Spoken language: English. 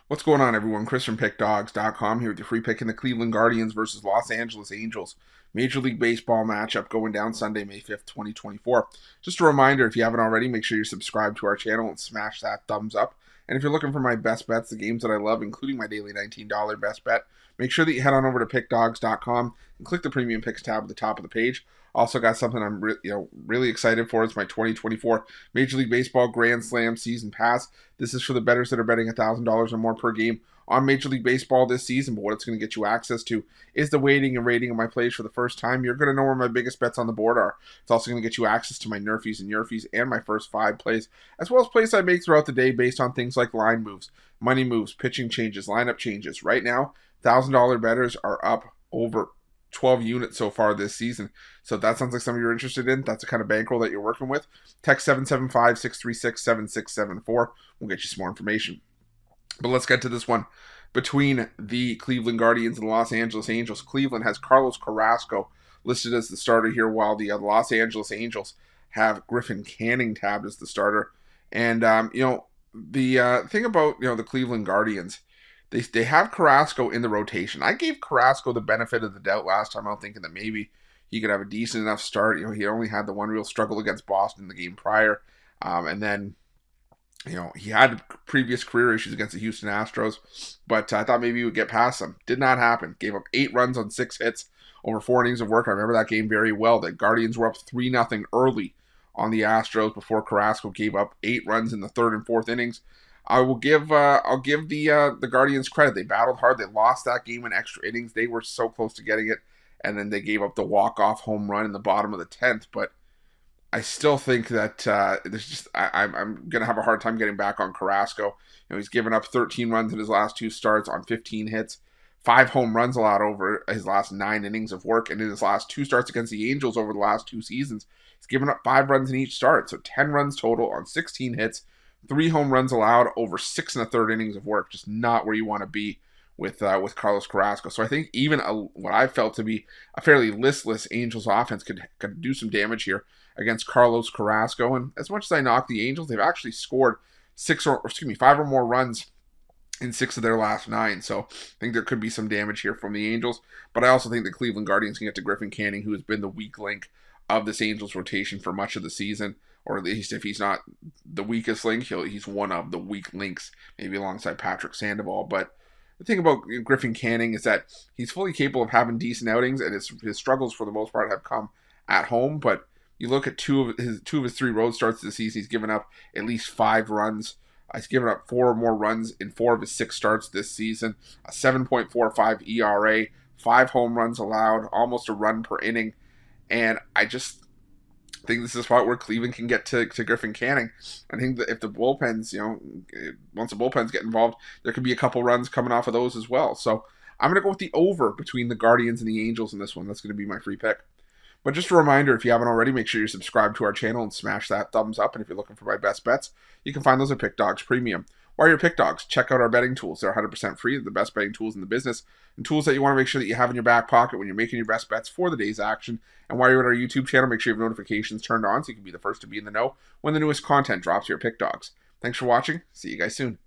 What's going on, everyone? Chris from Pickdawgz.com here with your free pick in the Cleveland Guardians versus Los Angeles Angels Major League Baseball matchup going down Sunday, May 5th, 2024. Just a reminder, if you haven't already, make sure you're subscribed to our channel and smash that thumbs up. And if you're looking for my best bets, the games that I love, including my daily $19 best bet, make sure that you head on over to Pickdawgz.com and click the Premium Picks tab at the top of the page. Also got something I'm really excited for. It's my 2024 Major League Baseball Grand Slam Season Pass. This is for the bettors that are betting $1,000 or more per game on Major League Baseball this season. But what it's going to get you access to is the weighting and rating of my plays for the first time. You're going to know where my biggest bets on the board are. It's also going to get you access to my nerfies and yerfies and my first 5 plays, as well as plays I make throughout the day based on things like line moves, money moves, pitching changes, lineup changes. Right now, $1,000 bettors are up over 12 units so far this season. So if that sounds like something you're interested in, that's the kind of bankroll that you're working with. Text 775-636-7674. We'll get you some more information. But let's get to this one between the Cleveland Guardians and the Los Angeles Angels. Cleveland has Carlos Carrasco listed as the starter here, while the Los Angeles Angels have Griffin Canning tabbed as the starter. And, the thing about, the Cleveland Guardians, they have Carrasco in the rotation. I gave Carrasco the benefit of the doubt last time out, thinking that maybe he could have a decent enough start. He only had the one real struggle against Boston in the game prior. And then, he had previous career issues against the Houston Astros. But I thought maybe he would get past them. Did not happen. Gave up 8 runs on 6 hits over 4 innings of work. I remember that game very well. The Guardians were up 3-0 early on the Astros before Carrasco gave up 8 runs in the 3rd and 4th innings. I'll give the Guardians credit. They battled hard. They lost that game in extra innings. They were so close to getting it, and then they gave up the walk-off home run in the bottom of the 10th. But I still think that there's just I'm gonna have a hard time getting back on Carrasco. He's given up 13 runs in his last 2 starts on 15 hits, 5 home runs allowed over his last 9 innings of work, and in his last 2 starts against the Angels over the last 2 seasons, he's given up 5 runs in each start, so 10 runs total on 16 hits. 3 home runs allowed over 6 1/3 innings of work. Just not where you want to be with Carlos Carrasco. So I think even what I felt to be a fairly listless Angels offense could do some damage here against Carlos Carrasco. And as much as I knock the Angels, they've actually scored 5 or more runs in 6 of their last 9. So I think there could be some damage here from the Angels. But I also think the Cleveland Guardians can get to Griffin Canning, who has been the weak link of this Angels rotation for much of the season. Or at least if he's not the weakest link, he's one of the weak links, maybe alongside Patrick Sandoval. But the thing about Griffin Canning is that he's fully capable of having decent outings, and his struggles for the most part have come at home. But you look at two of his 3 road starts this season, he's given up at least 5 runs. He's given up 4 or more runs in 4 of his 6 starts this season, a 7.45 ERA, 5 home runs allowed, almost a run per inning. And I just think this is a spot where Cleveland can get to Griffin Canning. I think that if the bullpens, once the bullpens get involved, there could be a couple runs coming off of those as well. So I'm going to go with the over between the Guardians and the Angels in this one. That's going to be my free pick. But just a reminder, if you haven't already, make sure you're subscribed to our channel and smash that thumbs up. And if you're looking for my best bets, you can find those at Pickdawgz Premium. While you're at Pickdawgz, check out our betting tools. They're 100% free. They're the best betting tools in the business, and tools that you want to make sure that you have in your back pocket when you're making your best bets for the day's action. And while you're at our YouTube channel, make sure you have notifications turned on so you can be the first to be in the know when the newest content drops here at Pickdawgz. Thanks for watching. See you guys soon.